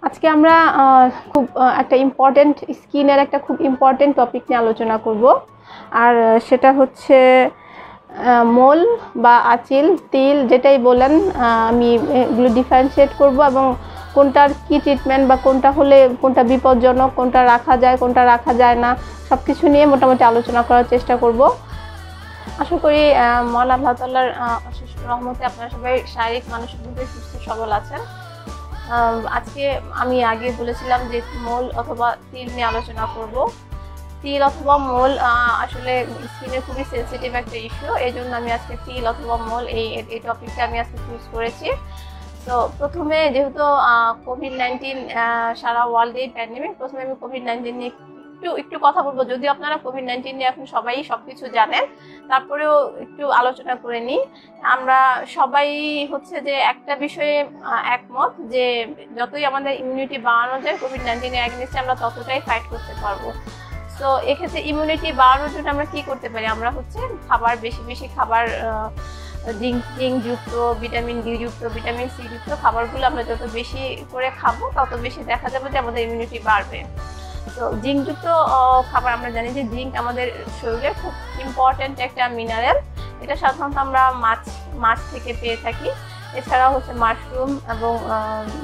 আজকে আমরা খুব একটা ইম্পর্টেন্ট স্কিনের একটা খুব ইম্পর্টেন্ট টপিক নিয়ে আলোচনা করব, আর সেটা হচ্ছে মোল বা আঁচিল, তিল যেটাই বলেন। আমি এগুলো ডিফারেন্সিয়েট করব এবং কোনটার কি ট্রিটমেন্ট বা কোনটা হলে কোনটা বিপজ্জনক, কোনটা রাখা যায় কোনটা রাখা যায় না, সব কিছু নিয়ে মোটামুটি আলোচনা করার চেষ্টা করব। আশা করি মওলা আল্লাহ তাআলার অশেষ রহমতে আপনারা সবাই শারীরিক মানসিকভাবে সুস্থ সবল আছেন। আজকে আমি আগে বলেছিলাম যে মোল অথবা তিল নিয়ে আলোচনা করব। তিল অথবা মোল আসলে স্কিনের খুবই সেন্সিটিভ একটা ইস্যু, এই জন্য আমি আজকে তিল অথবা মোল এই টপিকটা আমি আজকে চুজ করেছি। তো প্রথমে যেহেতু কোভিড-19 সারা ওয়ার্ল্ডেই প্যান্ডেমিক, প্রথমে আমি কোভিড-19 নিয়ে একটু কথা বলবো। যদিও আপনারা কোভিড-19 নিয়ে এখন সবাই সবকিছু জানেন, তারপরেও একটু আলোচনা করে নিই। আমরা সবাই হচ্ছে যে একটা বিষয়ে একমত যে যতই আমাদের ইমিউনিটি বাড়ানো যায় কোভিড-19 এর এগেইনস্টে আমরা ততটাই ফাইট করতে পারবো। তো এক্ষেত্রে ইমিউনিটি বাড়ানোর জন্য আমরা কি করতে পারি? আমরা হচ্ছে খাবার বেশি খাবার, জিঙ্ক যুক্ত, ভিটামিন ডি যুক্ত, ভিটামিন সি যুক্ত খাবারগুলো আমরা যত বেশি করে খাবো তত বেশি দেখা যাবে যে আমাদের ইমিউনিটি বাড়বে। তো জিঙ্ক যুক্ত খাবার, আমরা জানি যে জিঙ্ক আমাদের শরীরে খুব ইম্পর্ট্যান্ট একটা মিনারেল। এটা সাধারণত আমরা মাছ থেকে পেয়ে থাকি, এছাড়াও হচ্ছে মাশরুম এবং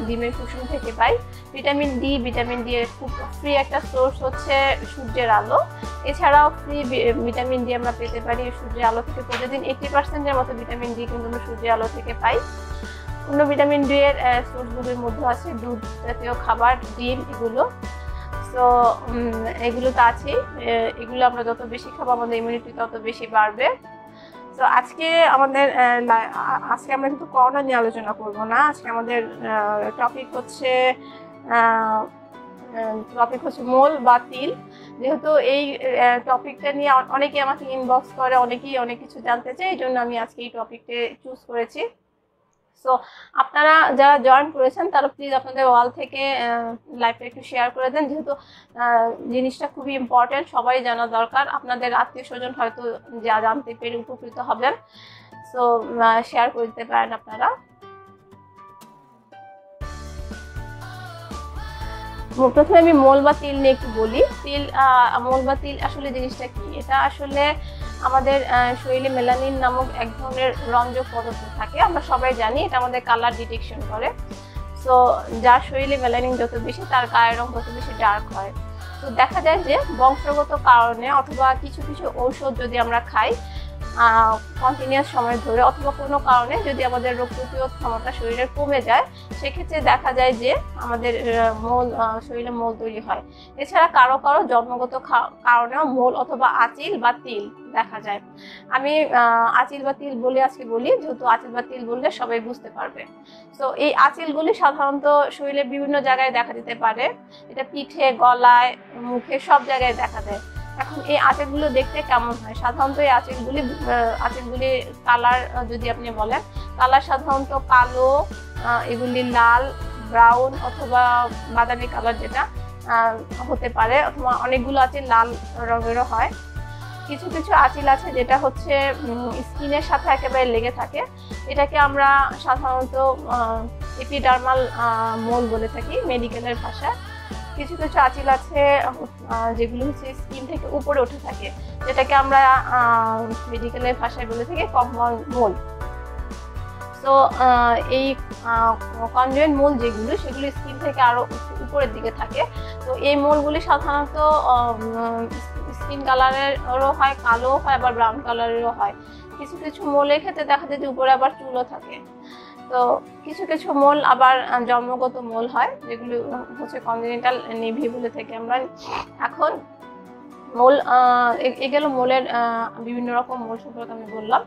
ডিমের কুসুম থেকে পাই। ভিটামিন ডি এর খুব ফ্রি একটা সোর্স হচ্ছে সূর্যের আলো। এছাড়াও ফ্রি ভিটামিন ডি আমরা পেতে পারি সূর্যের আলো থেকে। প্রতিদিন 80% মতো ভিটামিন ডি কিন্তু আমরা সূর্যের আলো থেকে পাই। অন্য ভিটামিন ডি এর সোর্সগুলোর মধ্যে আছে দুধ জাতীয় খাবার, ডিম, এগুলো। তো এগুলো তো আছেই, এগুলো আমরা যত বেশি খাবো আমাদের ইমিউনিটি তত বেশি বাড়বে। তো আজকে আমরা কিন্তু করোনা নিয়ে আলোচনা করব না। আজকে আমাদের টপিক হচ্ছে মোল বা তিল। যেহেতু এই টপিকটা নিয়ে অনেকেই আমাকে ইনবক্স করে, অনেকেই অনেক কিছু জানতে চায়, এই জন্য আমি আজকে এই টপিকটা চুজ করেছি। সো আপনারা যারা জয়েন করেছেন তারা প্লিজ আপনাদের ওয়াল থেকে লাইভটা একটু শেয়ার করে দেন, যেহেতু জিনিসটা খুবই ইম্পর্টেন্ট, সবাই জানা দরকার। আপনাদের আত্মীয় স্বজন হয়তো যা জানতে পেরে উপকৃত হবেন। সো শেয়ার করে দিতে পারেন আপনারা। প্রথমে আমি মোল বা তিল নিয়ে একটু বলি। মোল বা তিল আসলে জিনিসটা কি? এটা আসলে আমাদের শরীরে মেলানিন নামক এক ধরনের রঞ্জক পদার্থ থাকে, আমরা সবাই জানি। এটা আমাদের কালার ডিটেকশন করে। সো যার শরীরে মেলানিন যত বেশি তার গায়ের রং তত বেশি ডার্ক হয়। তো দেখা যায় যে বংশগত কারণে অথবা কিছু ঔষধ যদি আমরা খাই কন্টিনিউয়াস সময় ধরে, অথবা কোনো কারণে যদি আমাদের রোগ প্রতিরোধ ক্ষমতা শরীরে কমে যায়, সেক্ষেত্রে দেখা যায় যে আমাদের শরীরে মোল তৈরি হয়। এছাড়া কারো জন্মগত কারণেও মোল অথবা আঁচিল বা তিল দেখা যায়। আমি আঁচিল বা তিল আজকে বলি, যেহেতু আঁচিল বা তিল বললে সবাই বুঝতে পারবে। তো এই আঁচিলগুলি সাধারণত শরীরের বিভিন্ন জায়গায় দেখা দিতে পারে। এটা পিঠে, গলায়, মুখে, সব জায়গায় দেখা দেয়। এখন এই আঁচিলগুলো দেখতে কেমন হয়? সাধারণত এই আঁচিলগুলি কালার যদি আপনি বলেন, কালার সাধারণত কালো, এগুলি লাল, ব্রাউন অথবা বাদামি কালার যেটা হতে পারে, অথবা অনেকগুলো আঁচিল লাল রঙেরও হয়। কিছু আঁচিল আছে যেটা হচ্ছে স্কিনের সাথে একেবারে লেগে থাকে, এটাকে আমরা সাধারণত এপিডার্মাল মোল বলে থাকি মেডিকেলের ভাষায়। কিছু আঁচিল আছে যেগুলো হচ্ছে স্কিন থেকে উপরে উঠে থাকে, যেটাকে আমরা মেডিকেলের ভাষায় বলে থাকি কম্পাউন্ড মোল। তো এই কনজয়েন্ট মোল যেগুলো, সেগুলো স্কিন থেকে আরো উপরের দিকে থাকে। তো এই মোলগুলি সাধারণত স্কিন কালারেরও হয়, কালো হয়, আবার ব্রাউন কালারেরও হয়। কিছু মোলের ক্ষেত্রে দেখা যায় যে উপরে আবার চুলও থাকে। তো কিছু মোল আবার জন্মগত মোল হয়, যেগুলো হচ্ছে কনজেনিটাল নেভি বলে থাকি আমরা। এখন মোল এগুলো মোলের বিভিন্ন রকম মোল সম্পর্কে আমি বললাম।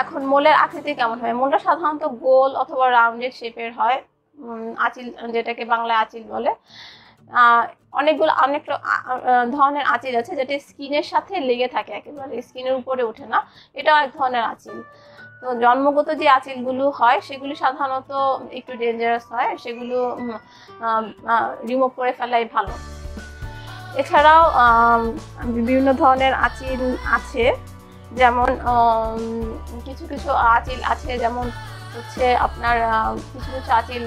এখন মোলের আকৃতি কেমন হয়? মোলটা সাধারণত গোল অথবা রাউন্ডেড শেপের হয়। আঁচিল, যেটাকে বাংলায় আঁচিল বলে। অনেক ধরনের আঁচিল আছে যেটা স্কিনের সাথে লেগে থাকে, একেবারে স্কিনের উপরে ওঠে না, এটাও এক ধরনের আঁচিল। তো জন্মগত যে আঁচিলগুলো হয় সেগুলি সাধারণত একটু ডেঞ্জারাস হয়, সেগুলো রিমুভ করে ফেলাই ভালো। এছাড়াও বিভিন্ন ধরনের আঁচিল আছে যেমন কিছু কিছু আঁচিল আছে, যেমন হচ্ছে আপনার কিছু কিছু আঁচিল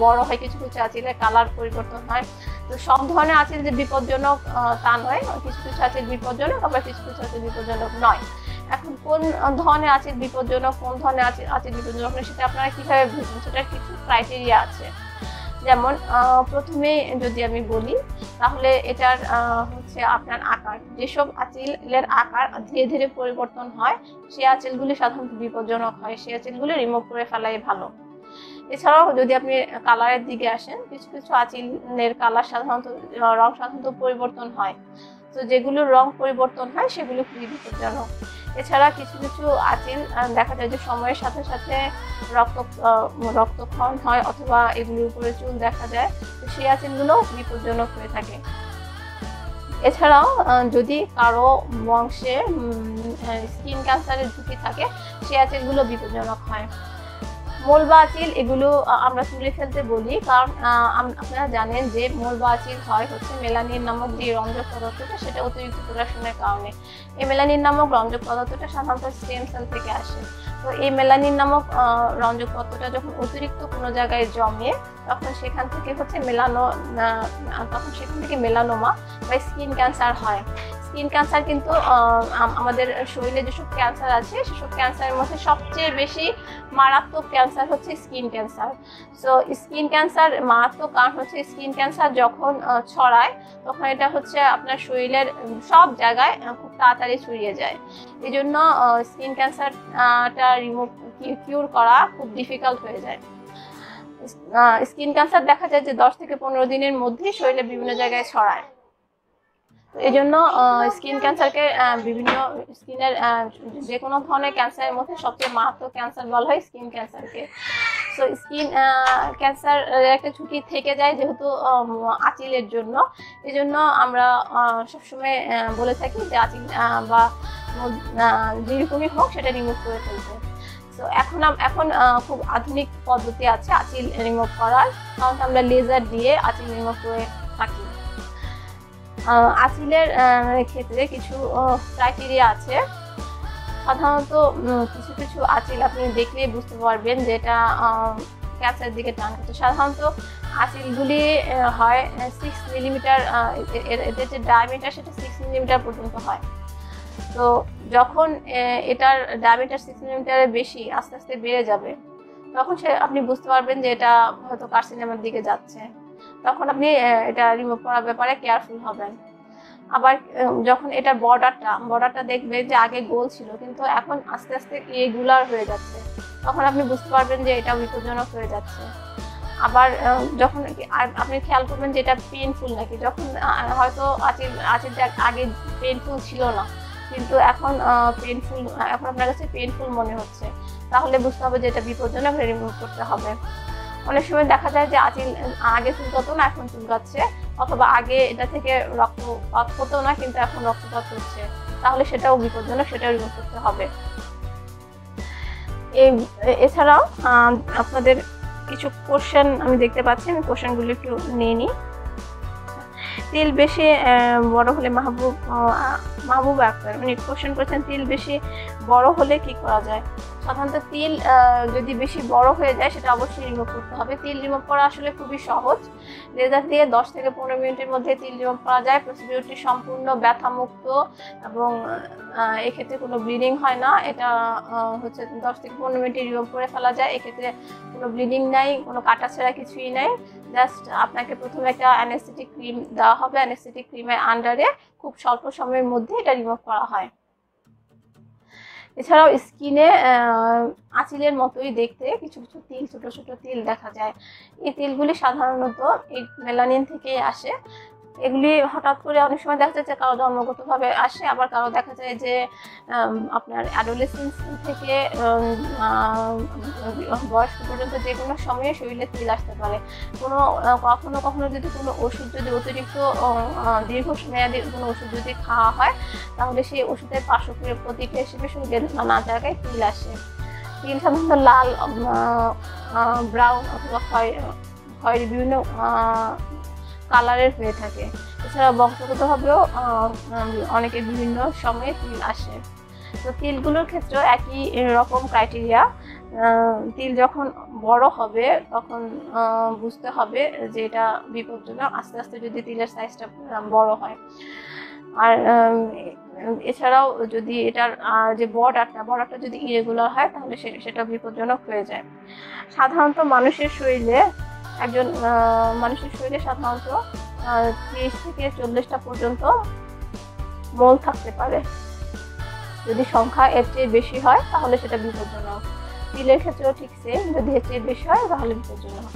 বড় হয়, কিছু কিছু আঁচিলের কালার পরিবর্তন হয়। তো সব ধরনের আঁচিল যে বিপজ্জনক তা নয়, কিছু কিছু আঁচিল বিপজ্জনক, আবার কিছু কিছু আঁচিল বিপজ্জনক নয়। এখন কোন ধরনের আঁচিল বিপজ্জনক, কোন ধরনের আঁচিল বিপজ্জনক নয়, সেটা আপনারা কিভাবে বুঝবেন? সেটার কিছু ক্রাইটেরিয়া আছে। যেমন প্রথমে যদি আমি বলি, তাহলে এটার হচ্ছে আপনার আকার। যেসব আঁচিলের আকার ধীরে ধীরে পরিবর্তন হয়, সেই আঁচিলগুলি সাধারণত বিপজ্জনক হয়, সেই আঁচিলগুলি রিমুভ করে ফেলাই ভালো। এছাড়াও যদি আপনি কালারের দিকে আসেন, কিছু কিছু আঁচিলের কালার সাধারণত রং সাধারণত পরিবর্তন হয়, তো যেগুলো রং পরিবর্তন হয় সেগুলো খুবই বিপজ্জনক। এছাড়া কিছু কিছু আঁচিল দেখা যায় যে সময়ের সাথে সাথে রক্তক্ষরণ হয়, অথবা এগুলির উপরে চুল দেখা যায়, তো সেই আঁচিলগুলো বিপজ্জনক হয়ে থাকে। এছাড়াও যদি কারো বংশে স্কিন ক্যান্সারের ঝুঁকি থাকে, সেই আঁচিলগুলো বিপজ্জনক হয়। মোল বা আঁচিল এগুলো আমরা তুলে ফেলতে বলি, কারণ আপনারা জানেন যে মোল বা আঁচিল হয় হচ্ছে মেলানিন নামক যে রঞ্জক পদার্থটা, সেটা অতিরিক্ত প্রোডাকশনের কারণে। এই মেলানিন নামক রঞ্জক পদার্থটা সাধারণত স্টেম সেল থেকে আসে। তো এই মেলানিন নামক রঞ্জক পদার্থটা যখন অতিরিক্ত কোনো জায়গায় জমে, তখন সেখান থেকে হচ্ছে মেলানোমা বা স্কিন ক্যান্সার হয়। স্কিন ক্যান্সার কিন্তু আমাদের শরীরে যেসব ক্যান্সার আছে, সেসব ক্যান্সারের মধ্যে সবচেয়ে বেশি মারাত্মক ক্যান্সার হচ্ছে skin cancer. So skin cancer মারাত্মক কারণ হচ্ছে স্কিন ক্যান্সার যখন ছড়ায়, তখন এটা হচ্ছে আপনার শরীরের সব জায়গায় খুব তাড়াতাড়ি ছড়িয়ে যায়। এই জন্য স্কিন ক্যান্সারটা কিউর করা খুব ডিফিকাল্ট হয়ে যায়। স্কিন ক্যান্সার দেখা যায় যে 10 থেকে 15 দিনের মধ্যে শরীরে বিভিন্ন জায়গায় ছড়ায়। এই জন্য স্কিন ক্যান্সারকে বিভিন্ন স্কিনের যে কোনো ধরনের ক্যান্সারের মধ্যে সবচেয়ে মারাত্মক ক্যান্সার বলা হয় স্কিন ক্যান্সারকে। সো স্কিন ক্যান্সার একটা ঝুঁকি থেকে যায় যেহেতু আঁচিলের জন্য। এই জন্য আমরা সবসময় বলে থাকি যে আঁচিল বা যেরকমই হোক সেটা রিমুভ করে ফেলতে। তো এখন খুব আধুনিক পদ্ধতি আছে আঁচিল রিমুভ করার, কারণ আমরা লেজার দিয়ে আঁচিল রিমুভ করে থাকি। আঁচিলের ক্ষেত্রে কিছু ক্রাইটেরিয়া আছে। সাধারণত কিছু কিছু আঁচিল আপনি দেখলেই বুঝতে পারবেন যে এটা ক্যান্সারের দিকে টান করছে। সাধারণত আঁচিলগুলি হয় 6 মিলিমিটার, এদের যে ডায়ামিটার সেটা 6 মিলিমিটার পর্যন্ত হয়। তো যখন এটার ডায়ামিটার 6 মিলিমিটারের বেশি আস্তে আস্তে বেড়ে যাবে, তখন আপনি বুঝতে পারবেন যে এটা হয়তো কার্সিনোমার দিকে যাচ্ছে। তখন আপনি এটা রিমুভ করার ব্যাপারে কেয়ারফুল হবেন। আবার যখন এটার বর্ডারটা দেখবেন যে আগে গোল ছিল, কিন্তু এখন আস্তে আস্তে ইরেগুলার হয়ে যাচ্ছে, তখন আপনি বুঝতে পারবেন যে এটা বিপজ্জনক হয়ে যাচ্ছে। আবার যখন আপনি খেয়াল করবেন যে এটা পেইনফুল নাকি, যখন হয়তো আঁচিলটা আগে পেইনফুল ছিল না, কিন্তু এখন আপনার কাছে পেইনফুল মনে হচ্ছে, তাহলে বুঝতে হবে যে এটা বিপজ্জনক, রিমুভ করতে হবে। অনেক সময় দেখা যায় যে আঁচিল আগে চুলকাতো না, এখন চুলকাচ্ছে, অথবা আগে এটা থেকে রক্তপাত হতো না কিন্তু এখন রক্তপাত হচ্ছে, তাহলে সেটাও বিপজ্জনক, সেটাও রিমুভ করতে হবে। এছাড়াও আপনাদের কিছু কোশ্চেন আমি দেখতে পাচ্ছি, আমি কোশ্চেনগুলো একটু নিয়ে নিই। তিল বেশি বড় হলে মাহবুব আক্তার উনি কোশ্চেন করেছেন, তিল বেশি বড় হলে কি করা যায়? সাধারণত তিল যদি বেশি বড় হয়ে যায় সেটা অবশ্যই রিমুভ করতে হবে। তিল রিমুভ করা আসলে খুবই সহজ। লেজার দিয়ে 10 থেকে 15 মিনিটের মধ্যে তিল রিমুভ করা যায়। প্রসিডিউরটি সম্পূর্ণ ব্যথামুক্ত এবং এক্ষেত্রে কোনো ব্লিডিং হয় না। এটা হচ্ছে 10 থেকে 15 মিনিটে রিমুভ করে ফেলা যায়। এক্ষেত্রে কোনো ব্লিডিং নাই, কোনো কাটাছেঁড়া কিছুই নাই। জাস্ট আপনাকে প্রথমে একটা অ্যানেস্থেটিক ক্রিম দেওয়া হবে, অ্যানেস্থেটিক ক্রিমের আন্ডারে খুব স্বল্প সময়ের মধ্যে এটা রিমুভ করা হয়। এছাড়াও স্কিনে আঁচিলের মতোই দেখতে কিছু কিছু তিল, ছোট ছোট তিল দেখা যায়। এই তিলগুলি সাধারণত এই মেলানিন থেকে আসে। এগুলি হঠাৎ করে অনেক সময় দেখা যায় যে কারো জন্মগতভাবে আসে, আবার কারো দেখা যায় যে আপনার অ্যাডোলেসেন্স থেকে বয়স্ক পর্যন্ত যে কোনো সময়ে শরীরে তিল আসতে পারে। কখনো কখনো যদি কোনো ওষুধ যদি অতিরিক্ত দীর্ঘমেয়াদী কোনো ওষুধ যদি খাওয়া হয়, তাহলে সেই ওষুধের পার্শ্ব প্রতিক্রিয়া হিসেবে শরীরের নানা জায়গায় তিল আসে। তিল সাধারণত লাল, ব্রাউন অথবা খয়েরি বিভিন্ন কালারের হয়ে থাকে। এছাড়া বংশগতভাবেও অনেকের বিভিন্ন সময়ে তিল আসে। তো তিলগুলোর ক্ষেত্রেও একই রকম ক্রাইটেরিয়া। তিল যখন বড় হবে তখন বুঝতে হবে যে এটা বিপজ্জনক, আস্তে আস্তে যদি তিলের সাইজটা বড় হয়। আর এছাড়াও যদি এটার যে বর্ডারটা যদি ইরেগুলার হয় তাহলে সেটা বিপজ্জনক হয়ে যায়। সাধারণত মানুষের শরীরে সাধারণত 30 থেকে 40টা পর্যন্ত মোল থাকতে পারে। যদি সংখ্যা এর চেয়ে বেশি হয় তাহলে সেটা বিপজ্জনক। তিলের ক্ষেত্রেও ঠিক সেম, যদি এর চেয়ে বেশি হয় তাহলে বিপজ্জনক।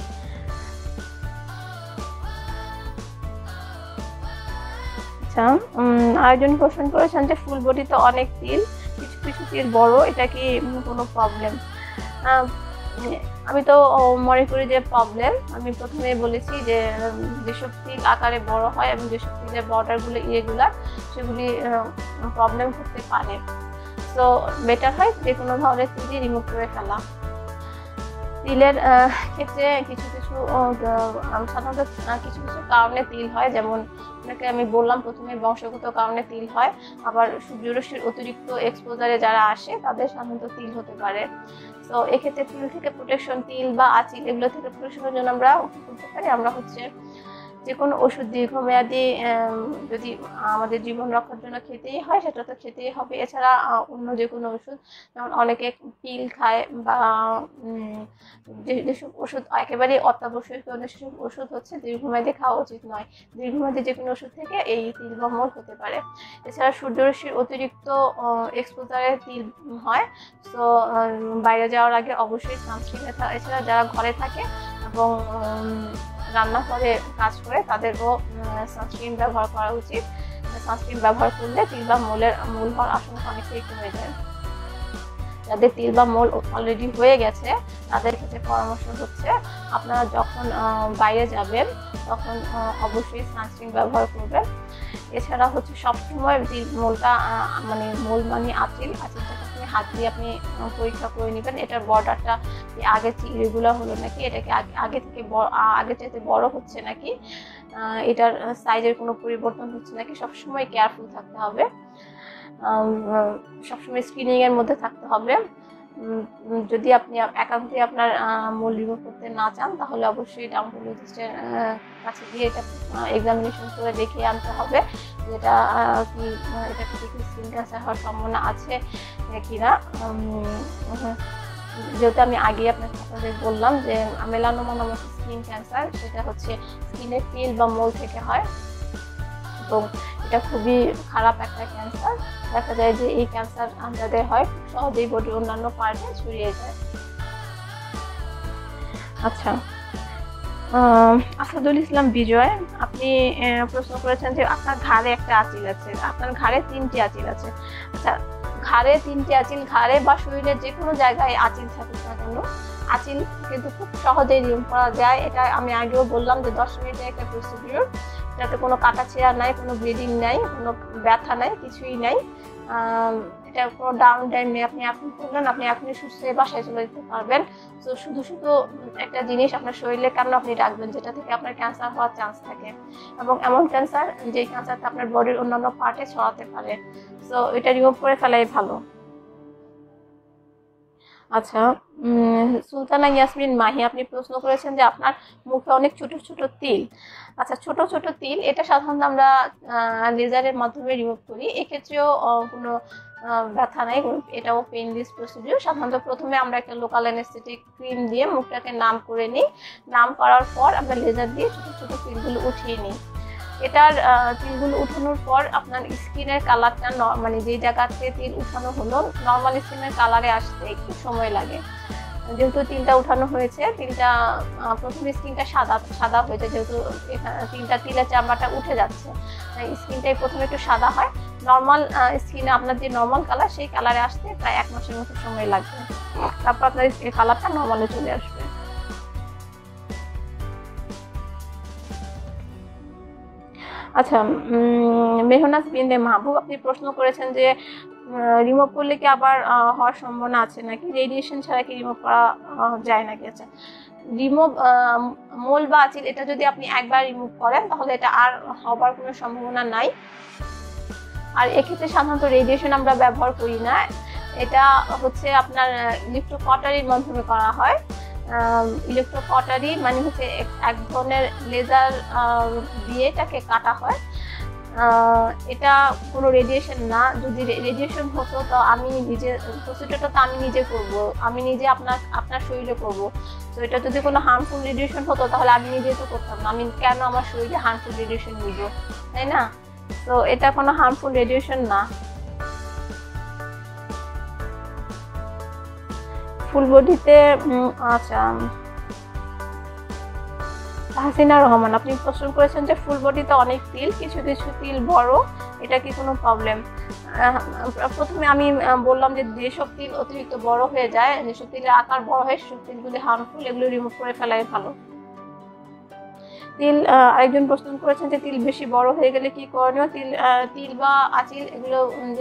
আচ্ছা, আরেকজন কোশ্চেন করেছেন যে ফুল বডিতে অনেক তিল, কিছু কিছু তিল বড়, এটা কি কোনো প্রবলেম? আমি তো মনে করি যে প্রবলেম। আমি প্রথমে বলেছি যে যেসব তিল আকারে বড় হয় এবং যেসব তিলের বর্ডারগুলো ইরেগুলার সেগুলি প্রবলেম করতে পারে। তো বেটার হয় যে কোনো ধরনের তিলই রিমুভ করে ফেলা। তিলের ক্ষেত্রে কিছু কিছু সাধারণত কিছু কিছু কারণে তিল হয়, যেমন আপনাকে আমি বললাম প্রথমে বংশগত কারণে তিল হয়, আবার সূর্যরশ্মির অতিরিক্ত এক্সপোজারে যারা আসে তাদের সাধারণত তিল হতে পারে। তো এক্ষেত্রে তিল থেকে প্রোটেকশন, তিল বা আঁচিল এগুলো থেকে প্রোটেকশনের জন্য আমরা কি করতে পারি, আমরা হচ্ছে যে কোনো ওষুধ দীর্ঘমেয়াদী যদি আমাদের জীবন রক্ষার জন্য খেতেই হয় সেটা তো খেতেই হবে। এছাড়া অন্য যে কোনো ওষুধ, যেমন অনেকে পিল খায় বা যেসব ওষুধ একেবারেই অত্যাবশ্যকীয় সেসব ওষুধ হচ্ছে দীর্ঘমেয়াদী খাওয়া উচিত নয়। দীর্ঘমেয়াদী যে কোনো ওষুধ থেকে এই তিল বা মোল হতে পারে। এছাড়া সূর্যরশ্মির অতিরিক্ত এক্সপোজারে তিল হয়, তো বাইরে যাওয়ার আগে অবশ্যই সানস্ক্রিন। এছাড়া যারা ঘরে থাকে এবং রান্না করে কাজ করে তাদেরও সানস্ক্রিন ব্যবহার করা উচিত। সানস্ক্রিন ব্যবহার করলে তিল বা মোল হওয়ার আশঙ্কা অনেকটাই কমে যায়। যাদের তিল বা মোল অলরেডি হয়ে গেছে তাদের ক্ষেত্রে পরামর্শ হচ্ছে আপনারা যখন বাইরে যাবেন তখন অবশ্যই সানস্ক্রিন ব্যবহার করবেন। এছাড়া হচ্ছে সবসময় মোলটা মোল মানে আঁচিলটাকে আপনি হাত দিয়ে আপনি পরীক্ষা করে নেবেন, এটার বর্ডারটা আগে ইরেগুলার হলো নাকি, এটাকে আগে চাইতে বড় হচ্ছে নাকি, এটার সাইজের কোনো পরিবর্তন হচ্ছে নাকি, সবসময় কেয়ারফুল থাকতে হবে, সবসময় স্ক্রিনিং এর মধ্যে থাকতে হবে। যদি আপনি একান্তই আপনার মোল রিমুভ করতে না চান তাহলে অবশ্যই ডার্মাটোলজিস্টের কাছে গিয়ে এটা এক্সামিনেশন করে দেখিয়ে আনতে হবে যেটা কি স্কিন ক্যান্সার হওয়ার সম্ভাবনা আছে কিনা। যেহেতু আমি আগে আপনাদের বললাম যে মেলানোমা নামক স্কিন ক্যান্সার, সেটা হচ্ছে স্কিনের তিল বা মোল থেকে হয় এবং এটা খুবই খারাপ একটা ক্যান্সার। দেখা যায় যে এই ক্যান্সার যাদের হয় খুব সহজেই বডির অন্যান্য পার্টে ছড়িয়ে যায়। আচ্ছা, আসাদুল ইসলাম বিজয়, আপনি প্রশ্ন করেছেন যে আপনার ঘাড়ে একটা আঁচিল আছে, আপনার ঘাড়ে 3টি আঁচিল আছে। আচ্ছা, ঘাড়ে 3টি আঁচিল, ঘাড়ে বা শরীরের যে কোনো জায়গায় আঁচিল থাকুক না কেন, আঁচিল কিন্তু খুব সহজেই রিমুভ করা যায়। এটা আমি আগেও বললাম যে 10 মিনিটের একটা প্রসিডিউর, এটাতে কোনো কাটা ছেঁড়া নাই, কোনো ব্লিডিং নাই, কোনো ব্যথা নাই, কিছুই নাই। এটা কোনো ডাউন টাইম নেই। আপনি এখন করলেন, আপনি এখনই সুস্থ হয়ে বাসায় চলে যেতে পারবেন। তো শুধু একটা জিনিস আপনার শরীরে কেন আপনি রাখবেন যেটা থেকে আপনার ক্যান্সার হওয়ার চান্স থাকে, এবং এমন ক্যান্সার যে ক্যান্সারটা আপনার বডির অন্যান্য পার্টে ছড়াতে পারে। তো এটা রিমুভ করে ফেলাই ভালো। আচ্ছা, সুলতানা ইয়াসমিন মাহি, আপনি প্রশ্ন করেছেন যে আপনার মুখে অনেক ছোট ছোট তিল। আচ্ছা, ছোট ছোট তিল এটা সাধারণত আমরা লেজারের মাধ্যমে রিমুভ করি, এক্ষেত্রেও কোনো ব্যথা নাই, এটাও পেইনলেস প্রসিডিউর। সাধারণত প্রথমে আমরা একটা লোকাল অ্যানেস্থেটিক ক্রিম দিয়ে মুখটাকে নাম করে নিই, নাম করার পর আমরা লেজার দিয়ে ছোট ছোট তিলগুলো উঠিয়ে নিই। এটার তিলগুলো উঠানোর পর আপনার স্কিনের কালারটা যে জায়গাতে তিল উঠানো হলো নর্মাল স্কিনের কালারে আসতে একটু সময় লাগে। যেহেতু তিলটা উঠানো হয়েছে, তিলটা প্রথমে স্কিনটা সাদা হয়ে যায়, যেহেতু তিলের চামড়াটা উঠে যাচ্ছে, স্কিনটাই প্রথমে একটু সাদা হয়। নর্মাল স্কিনে আপনার যে নর্মাল কালার সেই কালারে আসতে প্রায় 1 মাসের মতো সময় লাগবে, তারপর আপনার কালারটা নর্মালে চলে আসবে। আচ্ছা, মেহনাজ বিনতে মাহবুব, আপনি প্রশ্ন করেছেন যে রিমুভ করলে কি আবার হওয়ার সম্ভাবনা আছে নাকি, রেডিয়েশন ছাড়া কি রিমুভ করা যায় নাকি? আচ্ছা, রিমুভ মোল বা আঁচিল এটা যদি আপনি একবার রিমুভ করেন তাহলে এটা আর হবার কোনো সম্ভাবনা নাই। আর এক্ষেত্রে সাধারণত রেডিয়েশন আমরা ব্যবহার করি না, এটা হচ্ছে আপনার ইলেকট্রোকটারির মাধ্যমে করা হয়। ইলেকট্রোকটারি মানে হচ্ছে এক ধরনের লেজার দিয়ে এটাকে কাটা হয়। এটা কোনো রেডিয়েশন না। যদি রেডিয়েশন হতো তো আমি নিজে প্রসিডিউরটা তো আমি নিজে করব, আমি নিজে আপনার শরীরে করব। তো এটা যদি কোনো হার্মফুল রেডিয়েশন হতো তাহলে আমি নিজে তো করতাম না, আমি কেন আমার শরীরে হার্মফুল রেডিয়েশন নিব, তাই না? তো এটা কোনো হার্মফুল রেডিয়েশন না। ফুল বডিতে আচ্ছা, হাসিনা রহমান আপনি প্রশ্ন করেছেন যে ফুল বডিতে অনেক তিল, কিছু কিছু তিল বড়, এটা কি কোনো প্রবলেম? প্রথমে আমি বললাম যে যেসব তিল অতিরিক্ত বড় হয়ে যায়, যেসব তিলের আকার বড় হয়, সেসব তিলগুলি হার্মফুল, এগুলো রিমুভ করে ফেলাই ভালো। তিল আরেকজন প্রশ্ন করেছেন যে তিল বেশি বড় হয়ে গেলে কি করণীয়? তিল বা আঁচিল এগুলো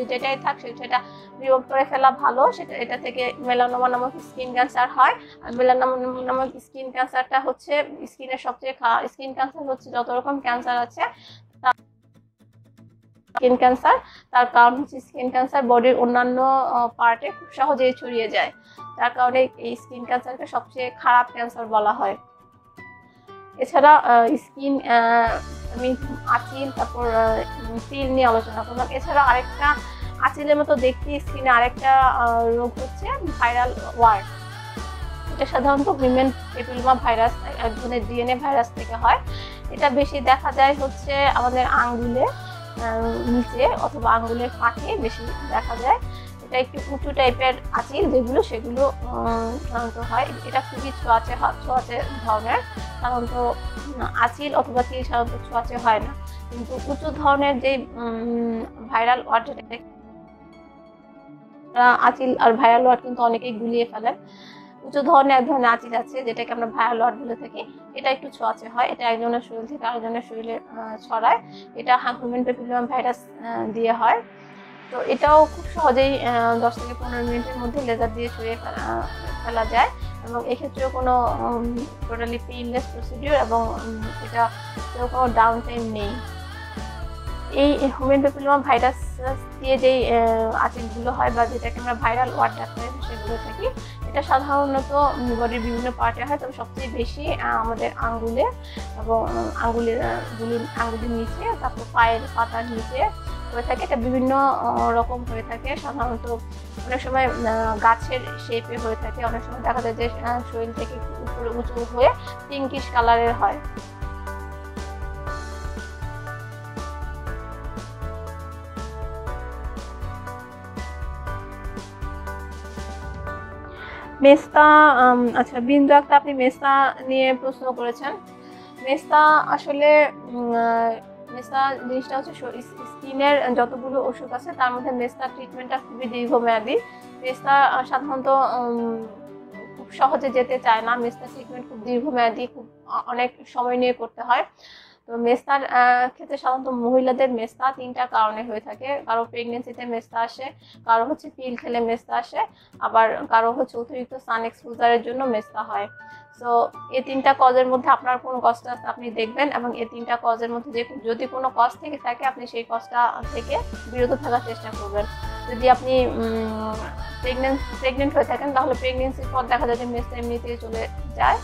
যেটাই থাক সেটা রিমুভ করে ফেলা ভালো। এটা থেকে মেলানোমা নামক স্কিন ক্যান্সার হয়। আর মেলানোমা নামক স্কিন ক্যান্সারটা হচ্ছে স্কিনের সবচেয়ে স্কিন ক্যান্সার হচ্ছে যত রকম ক্যান্সার আছে স্কিন ক্যান্সার, তার কারণ হচ্ছে স্কিন ক্যান্সার বডির অন্যান্য পার্টে খুব সহজেই ছড়িয়ে যায়, তার কারণে এই স্কিন ক্যান্সারকে সবচেয়ে খারাপ ক্যান্সার বলা হয়। এছাড়া স্কিন আমি আঁচিল তারপর তিল নিয়ে আলোচনা করলাম। এছাড়া আরেকটা আঁচিলের মতো দেখতে স্কিনে আরেকটা রোগ হচ্ছে ভাইরাল ওয়ার্ম। এটা সাধারণত হিউম্যান প্যাপিলোমা ভাইরাস, এক ধরনের ডিএনএ ভাইরাস থেকে হয়। এটা বেশি দেখা যায় হচ্ছে আমাদের আঙ্গুলে নিচে অথবা আঙ্গুলের ফাঁকে বেশি দেখা যায়। এটা একটু উঁচু টাইপের আঁচিল যেগুলো, সেগুলো সাধারণত হয়। এটা খুবই ছোঁয়াচে ধরনের, সাধারণত আঁচিল অথবা তিল সাধারণত ছোঁয়াচে হয় না। কিন্তু উঁচু ধরনের যে ভাইরাল ওয়ার্ড, যেটা আঁচিল আর ভাইরাল ওয়ার্ড কিন্তু অনেকেই গুলিয়ে ফেলেন। উঁচু ধরনের এক ধরনের আঁচিল আছে যেটাকে আমরা ভাইরাল ওয়ার্ড বলে থাকি, এটা একটু ছোঁয়াচে হয়, এটা একজনের শরীর থেকে আরেকজনের শরীরে ছড়ায়। এটা হিউম্যান প্যাপিলোমা ভাইরাস দিয়ে হয়। তো এটাও খুব সহজেই 10 থেকে 15 মিনিটের মধ্যে লেজার দিয়ে ছড়িয়ে ফেলা যায়, এবং এক্ষেত্রেও কোনো টোটালি পেইনলেস প্রসিডিউর, এবং এটা কোনো ডাউন টাইম নেই। এই হিউম্যান প্যাপিলোমা ভাইরাস দিয়ে যেই আঁচিলগুলো হয় বা যেটাকে আমরা ভাইরাল ওয়ার্ড ডাক্তার সেগুলো থাকি, এটা সাধারণত বডির বিভিন্ন পার্টে হয়, তবে সবচেয়ে বেশি আমাদের আঙ্গুলে এবং আঙ্গুলের নিচে, তারপর পায়ের পাতার নিচে হয়ে থাকে। এটা বিভিন্ন রকম হয়ে থাকে, সাধারণত অনেক সময় গাছের শেপে হয়ে থাকে, অনেক সময় দেখা যায় যে শরীর থেকে উপরে উঁচু হয়ে পিঙ্কিশ কালারের হয়। মেস্তা, আচ্ছা বিন্দু আক্তার আপনি মেস্তা নিয়ে প্রশ্ন করেছেন। মেস্তা আসলে মেস্তা জিনিসটা হচ্ছে স্কিনের যতগুলো অসুখ আছে তার মধ্যে মেস্তা ট্রিটমেন্টটা খুবই দীর্ঘমেয়াদী। মেস্তা সাধারণত খুব সহজে যেতে চায় না, মেস্তা ট্রিটমেন্ট খুব দীর্ঘমেয়াদী, খুব অনেক সময় নিয়ে করতে হয়। তো মেস্তার ক্ষেত্রে সাধারণত মহিলাদের মেস্তা 3টা কারণে হয়ে থাকে। কারো প্রেগনেন্সিতে মেস্তা আসে, কারো হচ্ছে পিল খেলে মেস্তা আসে, আবার কারো হচ্ছে অতিরিক্ত সান এক্সপোজারের জন্য মেস্তা হয়। সো এই 3টা কজের মধ্যে আপনার কোন কজটা আছে আপনি দেখবেন, এবং এই 3টা কজের মধ্যে যদি কোনো কজ থেকে থাকে আপনি সেই কজটা থেকে বিরত থাকার চেষ্টা করবেন। যদি আপনি প্রেগনেন্ট হয়ে থাকেন তাহলে প্রেগনেন্সির পর দেখা যায় যে মেস্তা এমনিতেই চলে যায়।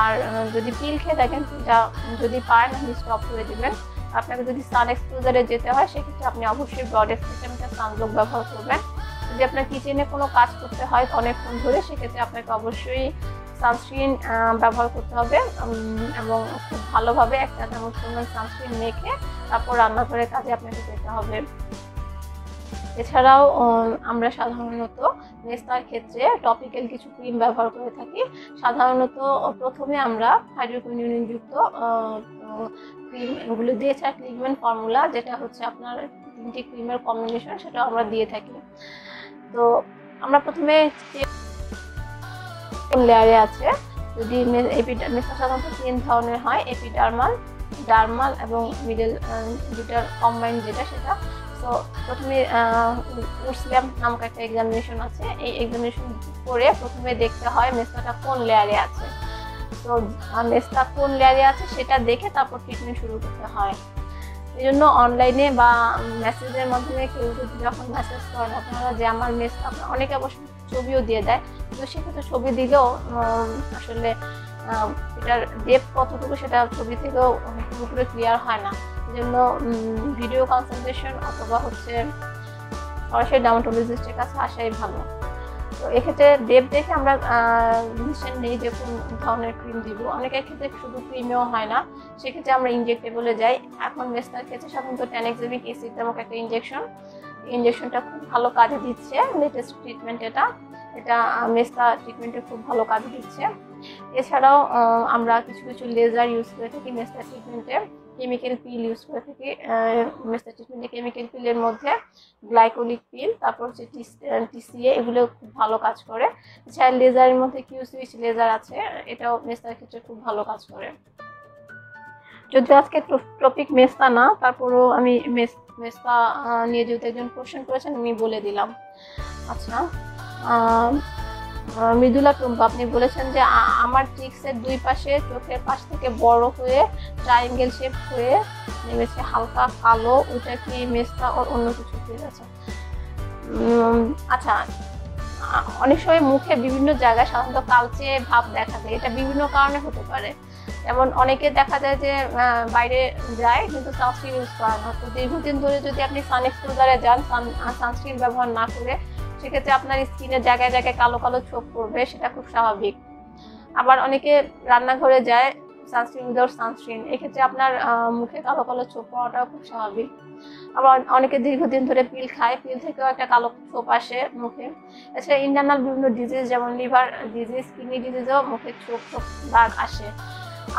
আর যদি পিল খেয়ে থাকেন পিলটা যদি পারেন আপনি স্টপ করে দিবেন। আপনাকে যদি সান এক্সপোজারে যেতে হয় সেক্ষেত্রে আপনি অবশ্যই ব্রড স্পেকট্রাম সানব্লক ব্যবহার করবেন। যদি আপনার কিচেনে কোনো কাজ করতে হয় অনেকক্ষণ ধরে সেক্ষেত্রে আপনাকে অবশ্যই সানস্ক্রিন ব্যবহার করতে হবে, এবং খুব ভালোভাবে 1 চামচ পরিমাণ সানস্ক্রিন মেখে তারপর রান্নাঘরের কাজে আপনাকে যেতে হবে। এছাড়াও আমরা সাধারণত মেস্তার ক্ষেত্রে টপিক্যাল কিছু ক্রিম ব্যবহার করে থাকি। সাধারণত প্রথমে আমরা হাইড্রোকুইনোনিন যুক্ত ক্রিম এগুলো দিয়ে লিগমেন্ট ফর্মুলা, যেটা হচ্ছে আপনার 3টি ক্রিমের কম্বিনেশন, সেটা আমরা দিয়ে থাকি। তো আমরা প্রথমে লেয়ারে আছে, যদি মেস্তা সাধারণত 3 ধরনের হয়, এপিডার্মাল, ডার্মাল এবং মিডল দুটার কম্বাইন যেটা সেটা। তো প্রথমে উডস্ল্যাম নামক একটা এক্সামিনেশন আছে, এই এক্সামিনেশন করে প্রথমে দেখতে হয় মেস্তাটা কোন লেয়ারে আছে। তো মেস্তা কোন লেয়ারে আছে সেটা দেখে তারপর ট্রিটমেন্ট শুরু করতে হয়। এই জন্য অনলাইনে বা মেসেজের মাধ্যমে কেউ যদি যখন মেসেজ করেন আপনারা যে আমার মেস, আপনার অনেকে অবশ্য ছবিও দিয়ে দেয়, কিন্তু সেক্ষেত্রে ছবি দিলেও আসলে এটার ডেপথ কতটুকু সেটা ছবি থেকেও পুরোপুরি ক্লিয়ার হয় না। এই জন্য ভিডিও কনসালটেশন অথবা হচ্ছে সরাসরি ডার্মাটোলজিস্টের কাছে আসাই ভালো। তো এক্ষেত্রে ডেপ দেখে আমরা ডিসিশন নেই যে কোন ধরনের ক্রিম দিব। অনেকের ক্ষেত্রে শুধু ক্রিমেও হয় না, সেক্ষেত্রে আমরা ইনজেক্টেবলে যাই। এখন মেস্তার ক্ষেত্রে সাধারণত ট্যানেক্সিমিক অ্যাসিড নামক একটা ইনজেকশনটা খুব ভালো কাজে দিচ্ছে। লেটেস্ট ট্রিটমেন্ট এটা মেস্তা ট্রিটমেন্টে খুব ভালো কাজে দিচ্ছে। এছাড়াও আমরা কিছু কিছু লেজার ইউজ করে থাকি মেস্তা ট্রিটমেন্টে, কেমিক্যাল পিল ইউজ করে থাকি মেস্তা ট্রিটমেন্টে। কেমিক্যাল পিলের মধ্যে গ্লাইকোলিক পিল, তারপর হচ্ছে টিসিএ, এগুলো খুব ভালো কাজ করে। এছাড়া লেজারের মধ্যে কিউ সুইচ লেজার আছে, এটাও মেস্তার ক্ষেত্রে খুব ভালো কাজ করে। যদি আজকে টপিক মেস্তা না, তারপরও আমি মেস্তা নিয়ে যেহেতু একজন কোশ্চেন করেছেন আমি বলে দিলাম। আচ্ছা, মৃদুলা টুম্পা আপনি বলেছেন যে আমার চিক্সের দুই পাশে চোখের পাশ থেকে বড় হয়ে ট্রায়াঙ্গেল শেপ হয়ে নেমেছে, হালকা কালো, ওইটা কি মেস্তা ওর অন্য কিছু ঠিক আছে? আচ্ছা, অনেক সময় মুখে বিভিন্ন জায়গায় সাধারণত কালচে ভাব দেখা যায়, এটা বিভিন্ন কারণে হতে পারে। যেমন অনেকে দেখা যায় যে বাইরে যায় কিন্তু সানস্ক্রিন ইউজ করে না। তো দীর্ঘদিন ধরে যদি আপনি সান এক্সপোজারে যান, সানস্ক্রিন ব্যবহার না করে, সেক্ষেত্রে আপনার স্কিনের জায়গায় জায়গায় কালো কালো ছোপ পড়বে, সেটা খুব স্বাভাবিক। আবার অনেকে রান্নাঘরে যায় সানস্ক্রিন উইদাউট সানস্ক্রিন, এক্ষেত্রে আপনার মুখে কালো কালো ছোপ পড়াটাও খুব স্বাভাবিক। আবার অনেকে দীর্ঘদিন ধরে পিল খায়, পিল থেকেও একটা কালো ছোপ আসে মুখে। এছাড়া ইন্টারনাল বিভিন্ন ডিজিজ যেমন লিভার ডিজিজ, কিডনি ডিজিজেও মুখে ছোপ দাগ আসে।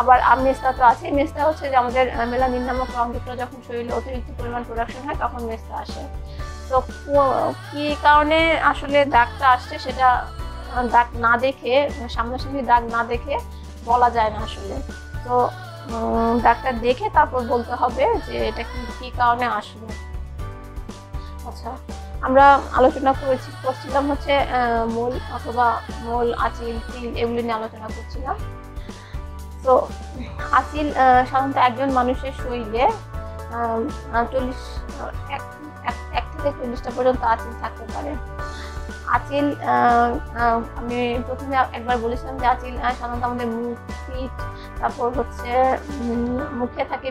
আবার মেস্তা তো আছে, মেস্তা হচ্ছে যে আমাদের মেলানিন নামক রঙযুক্ত যখন শরীরে অতিরিক্ত পরিমাণ প্রোডাকশন হয় তখন মেস্তা আসে। তো কি কারণে আসলে দাগটা আসছে সেটা দাগ না দেখে, সামনাসামনি দাগ না দেখে বলা যায় না আসলে। তো দাগটা দেখে তারপর বলতে হবে যে এটা কি কারণে আসলো। আচ্ছা, আমরা আলোচনা করছিলাম হচ্ছে মোল অথবা মোল, আঁচিল, তিল এগুলি নিয়ে আলোচনা করছিলাম। তো আঁচিল সাধারণত একজন মানুষের শরীরে 1 থেকে 40টা পর্যন্ত আঁচিল থাকতে পারে। আঁচিল আমি প্রথমে একবার বলেছিলাম যে আঁচিল সাধারণত আমাদের মুখ, পিঠ, তারপর হচ্ছে মুখে থাকতে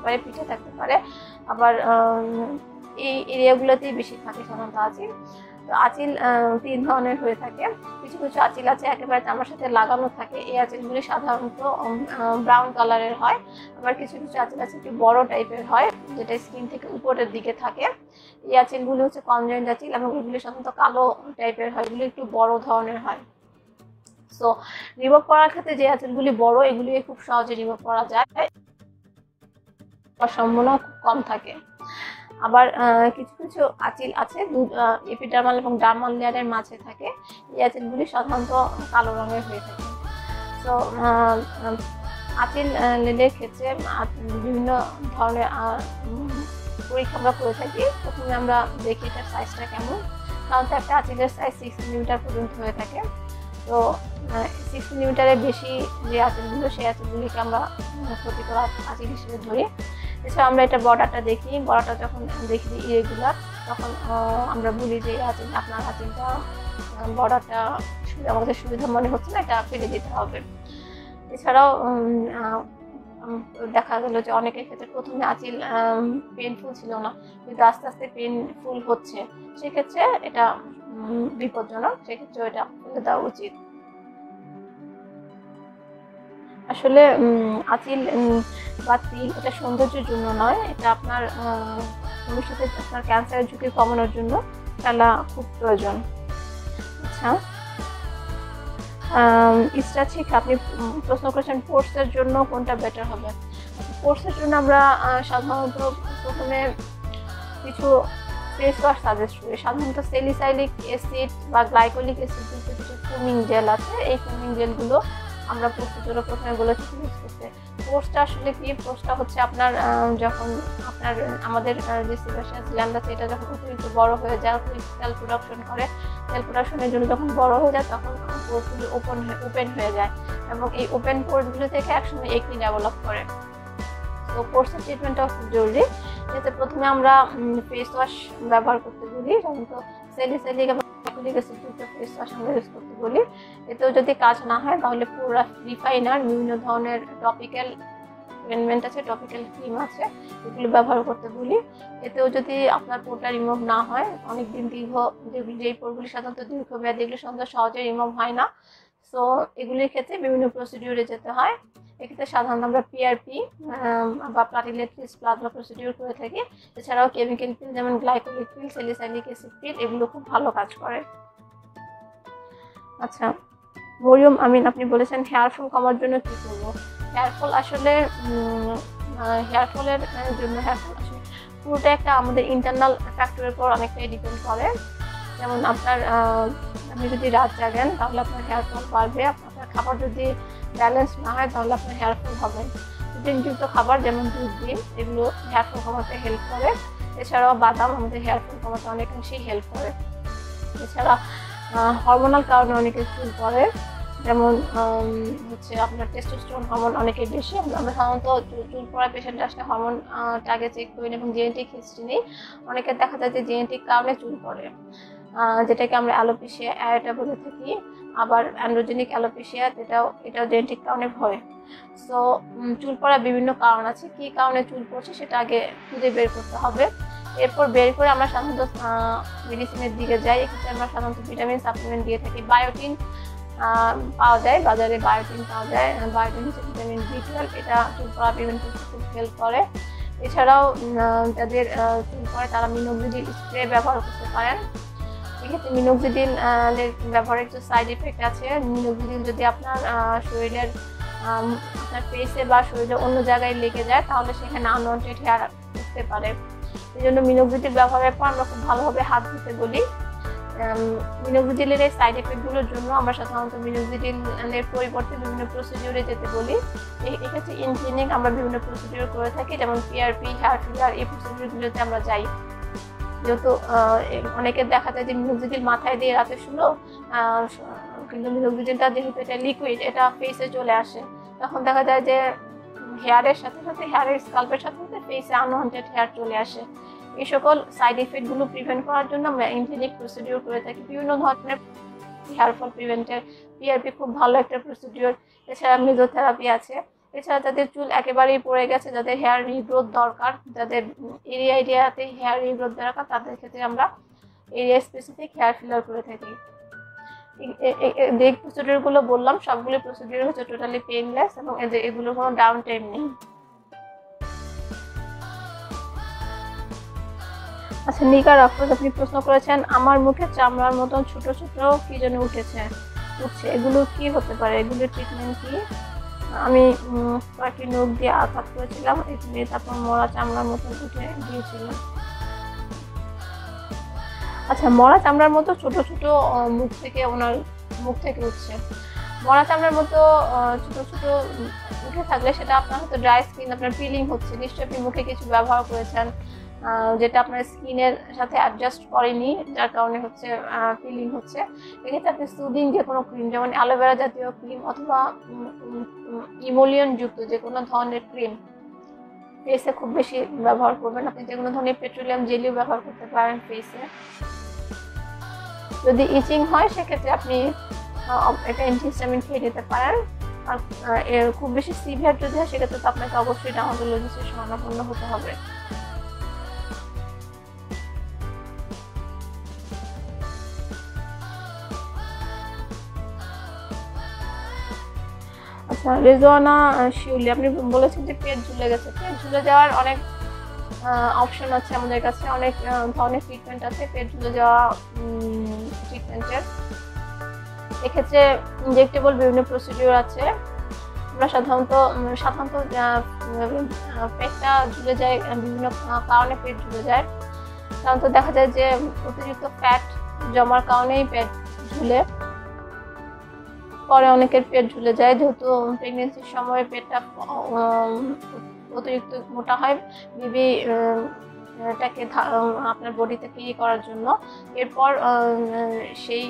পারে, পিঠে থাকতে পারে, আবার এই এরিয়াগুলোতেই বেশি থাকে সাধারণত আঁচিল। তো আঁচিল 3 ধরনের হয়ে থাকে। কিছু কিছু আঁচিল আছে একেবারে চামড়ার সাথে লাগানো থাকে, এই আঁচিলগুলি সাধারণত ব্রাউন কালারের হয়। আবার কিছু কিছু আঁচিল আছে একটু বড় টাইপের হয়, যেটা স্কিন থেকে উপরের দিকে থাকে। এই আঁচিলগুলি হচ্ছে কনজয়েন্ট আঁচিল এবং এগুলি সাধারণত কালো টাইপের হয়, এগুলি একটু বড় ধরনের হয়। সো রিমুভ করার ক্ষেত্রে যে আঁচিলগুলি বড়, এগুলি খুব সহজে রিমুভ করা যায়, সম্ভাবনা খুব কম থাকে। আবার কিছু কিছু আঁচিল আছে এপিডার্মাল এবং ডার্মাল লেয়ারের মাঝে থাকে, এই আঁচিলগুলি সাধারণত কালো রঙের হয়ে থাকে। তো আঁচিল লেলের ক্ষেত্রে বিভিন্ন ধরনের পরীক্ষা আমরা করে থাকি। প্রথমে আমরা দেখি এটার সাইজটা কেমন। সাধারণত একটা আঁচিলের সাইজ 6 সেন্টিমিটার পর্যন্ত হয়ে থাকে। তো 6 সেন্টিমিটারের বেশি যে আঁচিলগুলো, সেই আঁচিলগুলিকে আমরা ক্ষতিকর আঁচিল হিসেবে ধরি। এছাড়া আমরা এটা বর্ডারটা দেখি, বর্ডারটা যখন দেখি যে ইরেগুলার, তখন আমরা বলি যে আপনার আঁচিলটা বর্ডারটা আমাদের সুবিধা মনে হচ্ছে না, এটা ফেলে দিতে হবে। এছাড়াও দেখা গেল যে অনেকের ক্ষেত্রে প্রথমে আঁচিল পেনফুল ছিল না, কিন্তু আস্তে আস্তে পেনফুল হচ্ছে, সেক্ষেত্রে এটা বিপজ্জনক, সেক্ষেত্রে এটা ফেলে দেওয়া উচিত। আসলে আঁচিল বা তিল এটা সৌন্দর্যের জন্য নয়, এটা আপনার ভবিষ্যতে আপনার ক্যান্সারের ঝুঁকি কমানোর জন্য খেলা খুব প্রয়োজন। আচ্ছা, ইস্টাচিক আপনি প্রশ্ন করেছেন পোর্সের জন্য কোনটা বেটার হবে। পোর্সের জন্য আমরা সাধারণত প্রথমে কিছু ফেস ওয়াশ সাজেস্ট করি। সাধারণত স্যালিসাইলিক অ্যাসিড বা গ্লাইকোলিক অ্যাসিড কিছু ফোমিং জেল আছে, এই ফোমিং জেলগুলো আমরা পোস্টের জন্য প্রথমে বলেছি ইউজ করতে। পোস্টটা আসলে কি, পোস্টটা হচ্ছে আপনার যখন আমাদের যে সিবাসিয়াস গ্ল্যান্ড আছে এটা যখন অতিরিক্ত বড় হয়ে যায়, অতিরিক্ত সেল প্রোডাকশন করে, সেল প্রোডাকশনের জন্য যখন বড় হয়ে যায় তখন পোর্সগুলো ওপেন হয়ে যায় এবং এই ওপেন পোর্সগুলো থেকে একসময় একনি ডেভেলপ করে। তো তো কোর্সের ট্রিটমেন্টটাও খুব জরুরি। এতে প্রথমে আমরা ফেস ওয়াশ ব্যবহার করতে বলি, সাধারণত স্যালিসাইলিক অ্যাসিড যুক্ত ফেস ওয়াশ আমরা ইউজ করতে বলি। এতেও যদি কাজ না হয় তাহলে পুরো রিফাইনার বিভিন্ন ধরনের টপিক্যাল অয়েন্টমেন্ট আছে, টপিক্যাল ক্রিম আছে, এগুলো ব্যবহার করতে বলি। এতেও যদি আপনার পোরটা রিমুভ না হয়, অনেকদিন যেই পোরগুলি সাধারণত দীর্ঘমেয়াদী, এগুলো সাধারণত সহজে রিমুভ হয় না। সো এগুলির ক্ষেত্রে বিভিন্ন প্রসিডিউরে যেতে হয়। এক্ষেত্রে সাধারণত আমরা পিআরপি বা প্লাটিলেটলিস প্লাজমা প্রসিডিউর করে থাকি। এছাড়াও কেমিক্যাল পিল যেমন গ্লাইকোলিক পিল, স্যালিসাইলিক অ্যাসিড পিল, এগুলো খুব ভালো কাজ করে। আচ্ছা মরিয়ম আমিন, আপনি বলেছেন হেয়ার ফল কমার জন্য কি করবো? হেয়ার ফল আসলে আসলে পুরোটা একটা আমাদের ইন্টারনাল ফ্যাক্টরের উপর অনেকটাই ডিপেন্ড করে। যেমন আপনি যদি রাত জাগেন তাহলে আপনার হেয়ার ফল বাড়বে। আপনার খাবার যদি ব্যালেন্স না হয় তাহলে আপনার হেয়ার ফল হবে। প্রোটিনযুক্ত খাবার যেমন দুধ, ডিম, এগুলো হেয়ার ফল কমাতে হেল্প করে। এছাড়াও বাদাম আমাদের হেয়ার ফল কমাতে অনেকাংশেই হেল্প করে। এছাড়া হরমোনাল কারণে অনেকের চুল পড়ে, যেমন হচ্ছে আপনার টেস্টোস্টেরন হরমোন অনেকের বেশি। আমরা সাধারণত চুল পড়া পেশেন্ট আসলে হরমোনটাকে চেক করি এবং জেনেটিক হিস্ট্রি নেই। অনেকের দেখা যায় যে জেনেটিক কারণে চুল পড়ে, যেটাকে আমরা অ্যালোপেশিয়া অ্যারেটা বলে থাকি। আবার অ্যান্ড্রোজেনিক অ্যালোপেশিয়া, এটাও জেনেটিক কারণে হয়। সো চুল পড়ার বিভিন্ন কারণ আছে, কী কারণে চুল পড়ছে সেটা আগে খুঁজে বের করতে হবে। এরপর বের করে আমরা সাধারণত মেডিসিনের দিকে যাই। এক্ষেত্রে আমরা সাধারণত ভিটামিন সাপ্লিমেন্ট দিয়ে থাকি। বায়োটিন পাওয়া যায় বাজারে, বায়োটিন পাওয়া যায়। বায়োটিন হচ্ছে ভিটামিন B12, এটা চুল পড়া প্রিভেন্ট করতে খুব হেল্প করে। এছাড়াও যাদের চুল পড়ে তারা মিনোক্সিডিল স্প্রে ব্যবহার করতে পারেন। এক্ষেত্রে মিনোক্সিডিল ব্যবহারের একটু সাইড এফেক্ট আছে। মিনোক্সিডিল যদি আপনার শরীরের আপনার ফেসে বা শরীরের অন্য জায়গায় লেগে যায় তাহলে সেখানে আনওয়ান্টেড হেয়ার উঠতে পারে। এই জন্য মিনোক্সিডিল ব্যবহারের পর আমরা খুব ভালোভাবে হাত ধুতে বলি। মিনোক্সিডিলের এই সাইড এফেক্টগুলোর জন্য আমরা সাধারণত মিনোক্সিডিলের পরিবর্তে বিভিন্ন প্রসিডিউরে যেতে বলি। এক্ষেত্রে ইন ক্লিনিক আমরা বিভিন্ন প্রসিডিউর করে থাকি, যেমন পিআরপি, হেয়ার ফিলার, এই প্রসিডিউরগুলোতে আমরা যাই। যেহেতু অনেকের দেখা যায় যে মিনোক্সিডিল মাথায় দিয়ে রাতে শুলো, কিন্তু মিনোক্সিডিলটা যেহেতু এটা লিকুইড, এটা ফেসে চলে আসে, তখন দেখা যায় যে হেয়ারের স্কাল্পের সাথে সাথে ফেসে আনওয়ান্টেড হেয়ার চলে আসে। এই সকল সাইড এফেক্টগুলো প্রিভেন্ট করার জন্য আমরা ইনক্লিনিক প্রসিডিউর করে থাকি বিভিন্ন ধরনের হেয়ার ফল প্রিভেন্টের। পিআরপি খুব ভালো একটা প্রসিডিউর। এছাড়া মেজোথেরাপি আছে। এছাড়া যাদের চুল একেবারেই পড়ে গেছে, যাদের হেয়ার রিগ্রোথ দরকার, যাদের এরিয়াতে হেয়ার রিগ্রোথ দরকার, তাদের ক্ষেত্রে আমরা এরিয়া স্পেসিফিক হেয়ার ফিলার করে থাকি। যে প্রসিডিউরগুলো বললাম সবগুলো প্রসিডিউর হচ্ছে টোটালি পেইনলেস এবং এগুলোর কোনো ডাউন টাইম নেই। আচ্ছা নিগার আফরোজ, আপনি প্রশ্ন করেছেন আমার মুখে চামড়ার মতন ছোট ছোট কি যেন উঠছে, এগুলো কি হতে পারে, এগুলোর ট্রিটমেন্ট কি? আমি কয়েকটি নখ দিয়ে আঘাত করেছিলাম, এগুলি তারপর মরা চামড়ার মতন উঠে গিয়েছিল। আচ্ছা মরা চামড়ার মতো ছোট ছোট মুখ থেকে উঠছে। মরা চামড়ার মতো ছোট ছোট উঠে থাকলে সেটা আপনার হয়তো ড্রাই স্কিন, আপনার পিলিং হচ্ছে, নিশ্চয়ই আপনি মুখে কিছু ব্যবহার করেছেন যেটা আপনার স্কিনের সাথে অ্যাডজাস্ট করেনি, যার কারণে হচ্ছে পিলিং হচ্ছে। এক্ষেত্রে আপনি সুদিং যে কোনো ক্রিম, যেমন অ্যালোভেরা জাতীয় ক্রিম অথবা ইমোলিয়ন যুক্ত যে কোনো ধরনের ক্রিম ফেসে খুব বেশি ব্যবহার করবেন। আপনি যে কোনো ধরনের পেট্রোলিয়াম জেলিও ব্যবহার করতে পারেন ফেসে। যদি ইচিং হয় সেক্ষেত্রে আপনি একটা অ্যান্টিহিস্টামিন খেয়ে নিতে পারেন। আর খুব বেশি সিভিয়ার যদি হয় সেক্ষেত্রে তো আপনাকে অবশ্যই ডার্মাটোলজিস্টের শরণাপন্ন হতে হবে। আচ্ছা রেজওয়ানা শিউলি, আপনি বলেছেন যে পেট ঝুলে গেছে। পেট ঝুলে যাওয়ার অনেক অপশন আছে আমাদের কাছে, অনেক ধরনের ট্রিটমেন্ট আছে পেট ঝুলে যাওয়া ট্রিটমেন্টের। এক্ষেত্রে ইনজেক্টেবল বিভিন্ন প্রসিডিউর আছে। আমরা সাধারণত পেটটা ঝুলে যায় বিভিন্ন কারণে পেট ঝুলে যায়। সাধারণত দেখা যায় যে অতিরিক্ত ফ্যাট জমার কারণেই পেট ঝুলে পরে, অনেকের পেট ঝুলে যায় যেহেতু প্রেগনেন্সির সময় পেটটা অতিরিক্ত মোটা হয় বেবি এটাকে আপনার বডিতে ক্যারি করার জন্য। এরপর সেই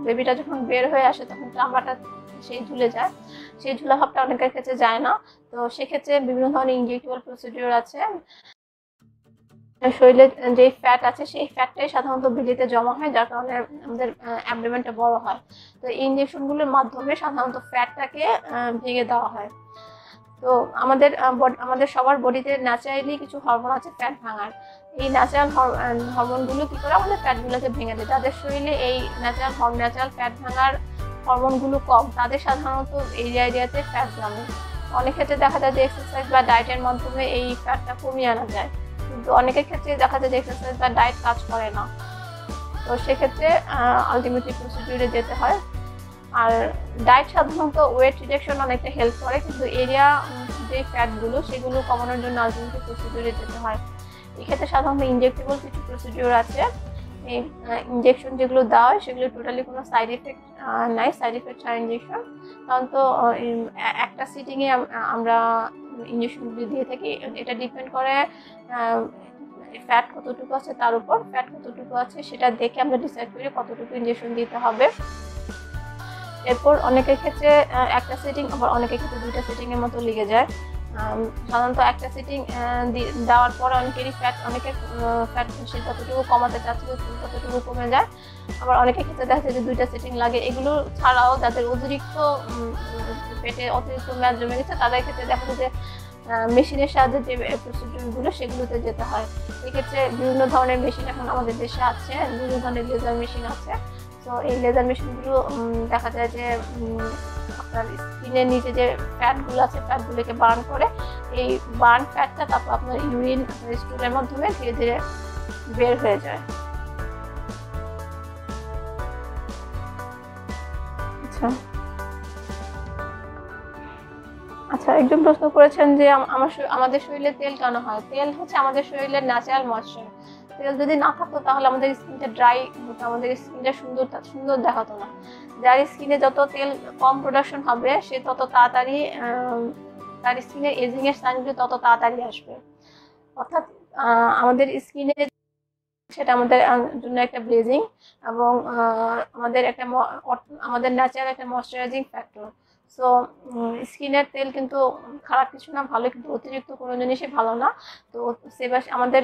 বেবিটা যখন বের হয়ে আসে তখন চামড়াটা সেই ঝুলে যায়, সেই ঝুলা ভাবটা অনেকের ক্ষেত্রে যায় না। তো সেক্ষেত্রে বিভিন্ন ধরনের ইনজেক্টেবল প্রসিডিওর আছে। শরীরে যে ফ্যাট আছে সেই ফ্যাটটাই সাধারণত বেলিতে জমা হয়, যার কারণে আমাদের অ্যাবডোমেনটা বড় হয়। তো এই ইনজেকশনগুলোর মাধ্যমে সাধারণত ফ্যাটটাকে ভেঙে দেওয়া হয়। তো আমাদের সবার বডিতে ন্যাচারালি কিছু হরমোন আছে ফ্যাট ভাঙার। এই ন্যাচারাল হরমোনগুলো কি করে আমাদের ফ্যাটগুলোকে ভেঙে দেয়। যাদের শরীরে এই ন্যাচারাল ফ্যাট ভাঙার হরমোনগুলো কম, তাদের সাধারণত এই এরিয়াতে ফ্যাট জমে। অনেক ক্ষেত্রে দেখা যায় যে এক্সারসাইজ বা ডায়েটের মাধ্যমে এই ফ্যাটটা কমিয়ে আনা যায়, কিন্তু অনেকের ক্ষেত্রে দেখা যায় যে এক্সারসাইজ বা ডায়েট কাজ করে না। তো সেক্ষেত্রে আলটিমেটলি প্রসিডিউরে যেতে হয়। আর ডায়েট সাধারণত ওয়েট রিডাকশন অনেকটা হেল্প করে, কিন্তু এরিয়া যে ফ্যাটগুলো সেগুলো কমানোর জন্য আলটিমেটলি প্রসিডিউরে যেতে হয়। এক্ষেত্রে সাধারণত ইনজেক্টেবল কিছু প্রসিডিউর আছে। এই ইনজেকশন যেগুলো দেওয়া হয় সেগুলো টোটালি কোনো সাইড এফেক্ট নাই, সাইড এফেক্ট ছাড়া ইনজেকশন। কারণ তো একটা সিটিংয়ে আমরা ইনজেকশনগুলি দিয়ে থাকি। এটা ডিপেন্ড করে ফ্যাট কতটুকু আছে তার উপর। ফ্যাট কতটুকু আছে সেটা দেখে আমরা ডিসাইড করি কতটুকু ইনজেকশন দিতে হবে। এরপর অনেকের ক্ষেত্রে একটা সিটিং, আবার অনেকের ক্ষেত্রে 2টা সিটিংয়ের মতো লেগে যায়। সাধারণত একটা সিটিং দেওয়ার পর অনেকের ফ্যাট সে যতটুকু কমাতে চাচ্ছে ততটুকু কমে যায়। আবার অনেকের ক্ষেত্রে দেখা যায় যে 2টা সিটিং লাগে। এগুলো ছাড়াও যাদের পেটে অতিরিক্ত মেদ জমে গেছে তাদের ক্ষেত্রে দেখা যায় যে মেশিনের সাহায্যে যে প্রসিডিউরগুলো সেগুলোতে যেতে হয়। এক্ষেত্রে বিভিন্ন ধরনের মেশিন এখন আমাদের দেশে আছে, বিভিন্ন ধরনের লেজার মেশিন আছে। তো এই লেজার মেশিনগুলো দেখা যায় যে আপনার স্কিনের নিচে যে ফ্যাটগুলো আছে ফ্যাটগুলোকে বার্ন করে, এই বার্ন ফ্যাটটা তারপর আপনার ইউরিন স্টুলের মাধ্যমে ধীরে ধীরে বের হয়ে যায়। আচ্ছা, একজন প্রশ্ন করেছেন যে আমাদের শরীরে তেল কেন হয়। তেল হচ্ছে আমাদের শরীরের ন্যাচারাল ময়েশ্চার। তেল যদি না থাকতো তাহলে আমাদের স্কিনটা ড্রাই হতো, আমাদের স্কিনটা সুন্দর দেখাতো না। যার স্কিনে যত তেল কম প্রোডাকশন হবে সে তত তাড়াতাড়ি তার স্কিনের এজিং এর সাইনগুলো তত তাড়াতাড়ি আসবে। অর্থাৎ আমাদের স্কিনে সেটা আমাদের জন্য একটা ব্লেজিং এবং আমাদের ন্যাচারাল একটা ময়েশ্চারাইজিং ফ্যাক্টর। সো স্কিনের তেল কিন্তু খারাপ কিছু না, ভালো, কিন্তু অতিরিক্ত কোনো জিনিসই ভালো না। তো আমাদের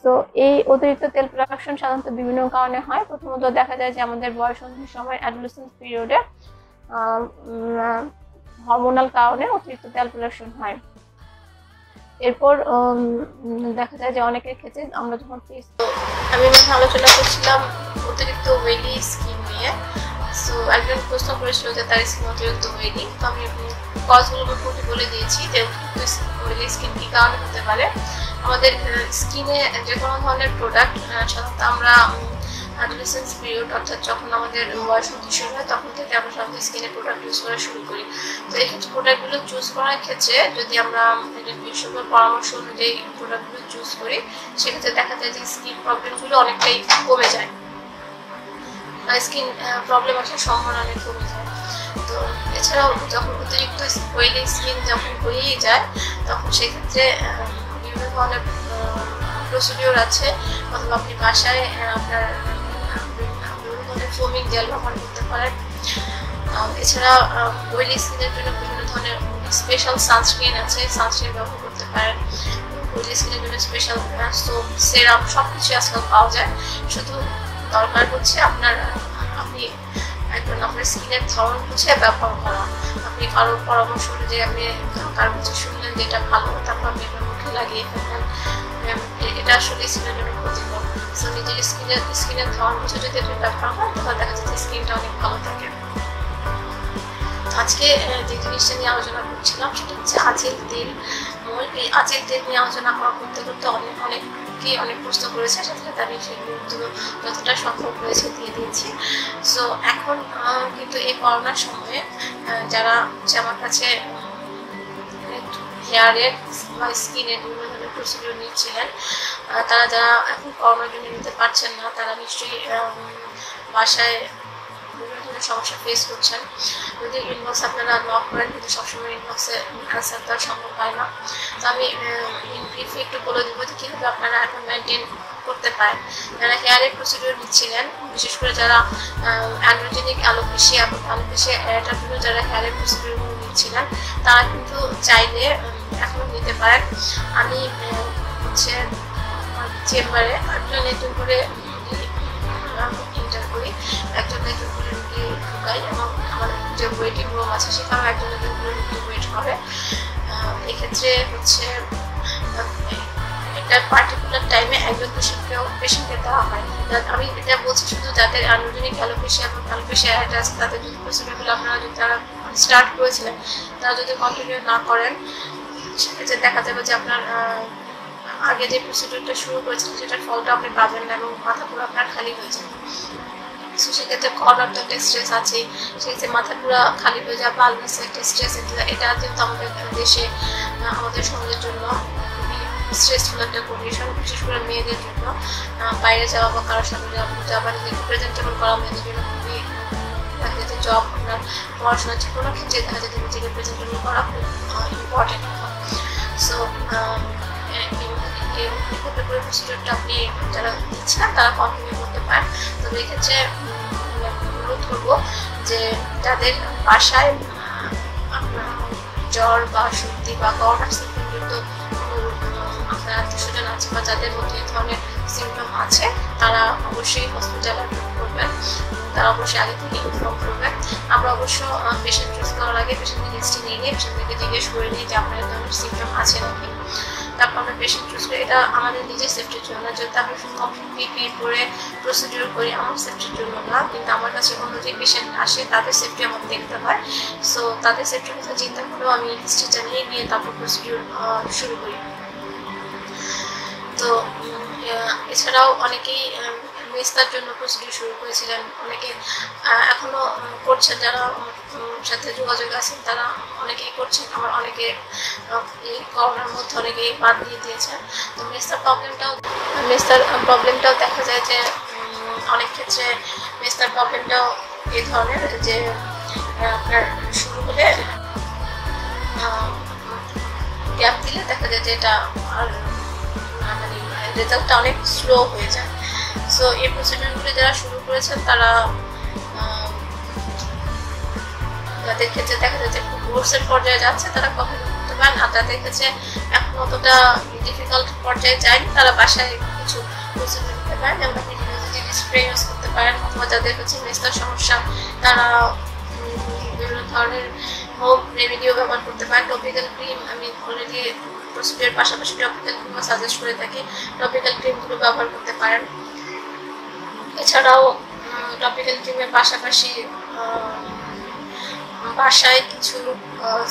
তো এই অতিরিক্ত তেল প্রোডাকশন সাধারণত বিভিন্ন কারণে হয়। প্রথমত দেখা যায় যে আমাদের বয়সন্ধির সময় অ্যাডোলেসেন্স পিরিয়ডে হরমোনাল কারণে অতিরিক্ত তেল প্রোডাকশন হয়। এরপর দেখা যায় যে অনেকের ক্ষেত্রে আমরা যখন আমি আলোচনা করছিলাম অতিরিক্ত ওয়েলি স্কিন নিয়ে। সো একজন প্রশ্ন করেছিল যে তার স্কিন অতিরিক্ত ওয়েলি। তো আমি কজগুলো মোটামুটি বলে দিয়েছি যে অতিরিক্ত ওয়েলি স্কিন কী কারণে হতে পারে। আমাদের স্কিনে যে কোনো ধরনের প্রোডাক্ট সাধারণত আমরা অ্যাডোলেসেন্স পিরিয়ড অর্থাৎ যখন আমাদের বয়সন্ধি শুরু হয় তখন থেকে আমরা সাধারণত স্কিনের প্রোডাক্ট ইউজ করা শুরু করি। তো এক্ষেত্রে প্রোডাক্টগুলো চুজ করার ক্ষেত্রে যদি আমরা বিশেষজ্ঞের পরামর্শ অনুযায়ী প্রোডাক্টগুলো চুজ করি সেক্ষেত্রে দেখা যায় যে স্কিন প্রবলেমগুলো অনেকটাই কমে যায়, স্কিন প্রবলেম আসার সম্ভাবনা অনেক কমে যায়। তো এছাড়াও যখন অতিরিক্ত ওয়েলি স্কিন যখন হয়েই যায় তখন সেক্ষেত্রে বিভিন্ন ধরনের প্রসিডিওর আছে, অথবা আপনি বাসায় আপনার বিভিন্ন ধরনের ফোমিং জেল ব্যবহার করতে পারেন। এছাড়া ওয়েলি স্কিনের জন্য বিভিন্ন ধরনের স্পেশাল সানস্ক্রিন আছে, সানস্ক্রিন ব্যবহার করতে পারেন। ওয়েলি স্কিনের জন্য স্পেশাল সোপ, সেরাম সব কিছু আজকাল পাওয়া যায়। শুধু দরকার হচ্ছে আপনি একজন আপনার স্কিনের ধরন বুঝে ব্যবহার করা। আপনি কারো পরামর্শ অনুযায়ী আপনি কারো কাছে শুনলেন যে এটা ভালো, তারপর আপনি এটা মুখে লাগিয়ে ফেললেন, এটা আসলে স্কিনের জন্য ক্ষতিকর। সো নিজের স্কিনের ধরন বুঝে যদি আপনি ব্যবহার করেন তাহলে দেখা যাচ্ছে স্কিনটা অনেক ভালো থাকে। আজকে যে জিনিসটা নিয়ে আলোচনা করছিলাম সেটা হচ্ছে আঁচিল তেল। এই আঁচিল তেল নিয়ে আলোচনা করতে করতে অনেক প্রশ্ন করেছে, সাথে আমি সেগুলো যতটা সম্ভব হয়েছে দিয়ে দিয়েছি। সো এখন কিন্তু এই করোনার সময়ে যারা আমার কাছে হেয়ারের বা স্কিনের বিভিন্ন ধরনের প্রসিডিউর নিচ্ছিলেন, যারা এখন করোনার জন্য নিতে পারছেন না তারা নিশ্চয়ই বাসায় বিভিন্ন ধরনের সমস্যা ফেস করছেন। যদি ইনবক্স আপনারা নক করেন কিন্তু সবসময় ইনবক্সে অ্যান্সার দেওয়া সম্ভব হয় না। তো আমি ব্রিফে একটু বলে দেবো যে কীভাবে আপনারা এখন মেনটেন করতে পারেন। যারা হেয়ারের প্রসিডিউর নিচ্ছিলেন, বিশেষ করে যারা অ্যান্ড্রোজেনিক অ্যালোপেশিয়া এবং অ্যালোপেশিয়া এরেটার জন্য যারা হেয়ারের প্রসিডিউরগুলো নিচ্ছিলেন, তারা কিন্তু চাইলে এখনো নিতে পারেন। আমি হচ্ছে চেম্বারে একজন নতুন করে ইন্টার করি, একজন নতুন করে রুগী ঢুকাই এবং আমার যে ওয়েটিং রুম আছে সেখানেও একজন নতুন করে রুগী ওয়েট করে। এক্ষেত্রে হচ্ছে একটা পার্টিকুলার টাইমে একজন পেশেন্টকে দেওয়া হয়। আমি এটা বলছি শুধু যাদের অ্যান্ড্রোজেনিক অ্যালোপেশিয়া এবং অ্যালোপেশিয়া এরেটা আছে, তাদের যদি প্রসিডিউরগুলো আপনারা যদি তারা স্টার্ট করেছিলেন, তারা যদি কন্টিনিউ না করেন, সেক্ষেত্রে দেখা যাবে যে আপনার আগে যে প্রসিডিউরটা শুরু করেছিলেন সেটার ফলটা আপনি পাবেন না এবং মাথা পুরো আপনার খালি হয়ে যাবে। সো সেক্ষেত্রে কর্নার তো একটা স্ট্রেস আছে, সেক্ষেত্রে মাথা পুরো খালি হয়ে যাবে, আলনাসে একটা স্ট্রেস, এটা যেহেতু আমাদের দেশে আমাদের সমাজের জন্য খুবই স্ট্রেসফুল একটা কন্ডিশন, বিশেষ করে মেয়েদের জন্য। বাইরে যাওয়া বা কারোর সাথে যাওয়া নিজেকে প্রেজেন্টেবল করা মেয়েদের জন্য খুবই দেখা যাচ্ছে জব, আপনার পড়াশোনা যে কোনো ক্ষেত্রে দেখা যাচ্ছে নিজেকে প্রেজেন্টেবল করা খুব ইম্পর্টেন্ট। সো প্রসিডিউরটা আপনি যারা দিচ্ছেন তারা কন্টিনিউ করতে পারেন। তবে এক্ষেত্রে অনুরোধ করবো যে যাদের বাসায় আপনার জ্বর বা সর্দি বা করোনার সিমটমযুক্ত আপনার আত্মীয়স্বজন আছে বা যাদের মধ্যে এই ধরনের সিমটম আছে, তারা অবশ্যই হসপিটালে অ্যাডমিট করবেন। তারা অবশ্যই আগে থেকে ইনফর্ম করবেন। আমরা অবশ্য পেশেন্ট চুজ করার আগে পেশেন্টের হিস্ট্রি নিয়ে পেশেন্টকে জিজ্ঞেস করে নিই যে আপনার এই ধরনের সিমটম আছে নাকি। তারপর আমরা পেশেন্ট চুজ করি। এটা আমাদের নিজের সেফটির জন্য, যেহেতু আমি কমপ্লিট পিপি করে প্রসিডিউর করি আমার সেফটির জন্য না, কিন্তু আমার কাছে অন্য যে পেশেন্ট আসে তাদের সেফটি আমার দেখতে হয়। সো তাদের সেফটির কথা চিন্তা করেও আমি হিস্ট্রিটা নিয়ে তারপর প্রসিডিউর শুরু করি। তো এছাড়াও অনেকেই মেস্তার জন্য প্রসিডিউর শুরু করেছিলেন, অনেকে এখনো করছেন, যারা সাথে যোগাযোগ আছেন তারা অনেকেই করছেন, আবার অনেকে এই করোনার মধ্যে অনেকেই বাদ দিয়ে দিয়েছেন। তো মেস্তার প্রবলেমটাও দেখা যায় যে অনেক ক্ষেত্রে মেস্তার প্রবলেমটাও এই ধরনের যে আপনার শুরু হলে গ্যাপ দিলে দেখা যায় যে এটা আর মানে রেজাল্টটা অনেক স্লো হয়ে যায়। সো এই প্রসিডিউরগুলি যারা শুরু করেছেন তারা যাদের ক্ষেত্রে দেখা যাচ্ছে কোর্সের পর্যায়ে যাচ্ছে তারা কন্টিনিউ করতে পারেন, আর যাদের ক্ষেত্রে এখন অতটা ডিফিকাল্ট পর্যায়ে যায়নি তারা বাসায় কিছু প্রসিডিউর নিতে পারেন, যেমন আপনি ইউনিভার্সিটি স্প্রে ইউজ করতে পারেন, অথবা যাদের হচ্ছে মেস্তার সমস্যা তারা বিভিন্ন ধরনের হোম রেমেডিও ব্যবহার করতে পারেন। টপিক্যাল ক্রিম আমি অলরেডি প্রসিডিউরের পাশাপাশি টপিক্যাল ক্রিমও সাজেস্ট করে থাকি, টপিক্যাল ক্রিমগুলো ব্যবহার করতে পারেন। এছাড়াও টপিক্যাল ক্রিমের পাশাপাশি বাসায় কিছু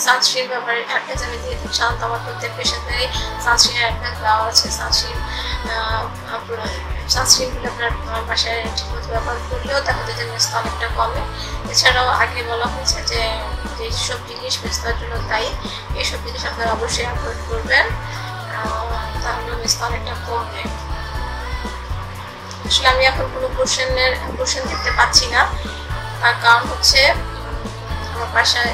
সানস্ক্রিন ব্যবহারের অ্যাডভাইস আমি দিয়ে থাকি। সাধারণত আমার প্রত্যেক পেশেন্টেরই সানস্ক্রিনের অ্যাডভাইস দেওয়া আছে। সানস্ক্রিনগুলো আপনার বাসায় ঠিকমতো ব্যবহার করলেও দেখা যায় যে মেস্তা অনেকটা কমে। এছাড়াও আগে বলা হয়েছে যে যেসব জিনিস মেস্তার জন্য দায়ী এইসব জিনিস আপনারা অবশ্যই অ্যাভয়েড করবেন, তাহলে মেস্তা অনেকটা কমবে। আসলে আমি এখন কোনো কোশ্চেন দেখতে পাচ্ছি না, তার কারণ হচ্ছে আমার বাসায়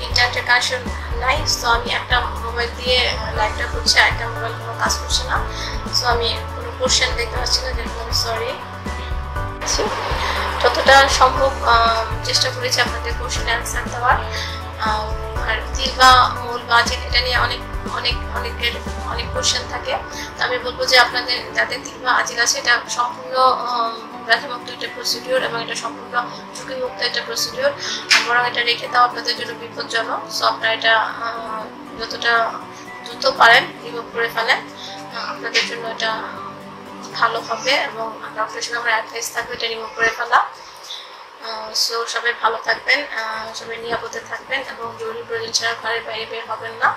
ইন্টারনেটের কানেকশন নাই। সো আমি একটা মোবাইল দিয়ে লাইভটা করছি, আর একটা মোবাইল কোনো কাজ করছে না। সো আমি কোনো কোশ্চেন দেখতে পাচ্ছি না, যেরকম আমি সরি। যতটা সম্ভব চেষ্টা করেছি আপনাদের কোশ্চেন অ্যান্সার দেওয়ার। আর তিল বা মূল বা এটা নিয়ে অনেকের অনেক কোশ্চেন থাকে। তো আমি বলবো যে আপনাদের যাদের তিল বা আজিল আছে এটা সম্পূর্ণ ব্যাধিমুক্ত একটা প্রসিডিওর এবং এটা সম্পূর্ণ ঝুঁকিমুক্ত একটা প্রসিডিওর, বরং এটা রেখে দেওয়া আপনাদের জন্য বিপজ্জনক। সো আপনারা এটা যতটা দ্রুত পারেন রিমুভ করে ফেলেন, আপনাদের জন্য এটা ভালো হবে এবং ডক্টরের সঙ্গে আমার অ্যাডভাইস থাকবে এটা রিমুভ করে ফেলা। সো সবাই ভালো থাকবেন, সবাই নিরাপদে থাকবেন এবং জরুরি প্রয়োজন ছাড়া ঘরের বাইরে বের হবেন না।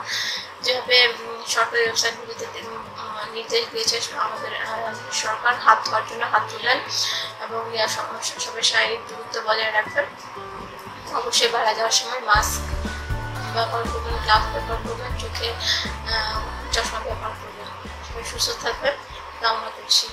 যেভাবে সরকারি ওয়েবসাইটগুলিতে নির্দেশ দিয়েছে আমাদের সরকার, হাত ধোয়ার জন্য হাত তুলেন এবং সবাই শারীরিক দূরত্ব বজায় রাখবেন। অবশ্যই বাইরে যাওয়ার সময় মাস্ক ব্যবহার করবেন, গ্লাভস ব্যবহার করবেন, চোখে চশমা ব্যবহার করবেন। সবাই সুস্থ থাকবেন, কামনা করছি।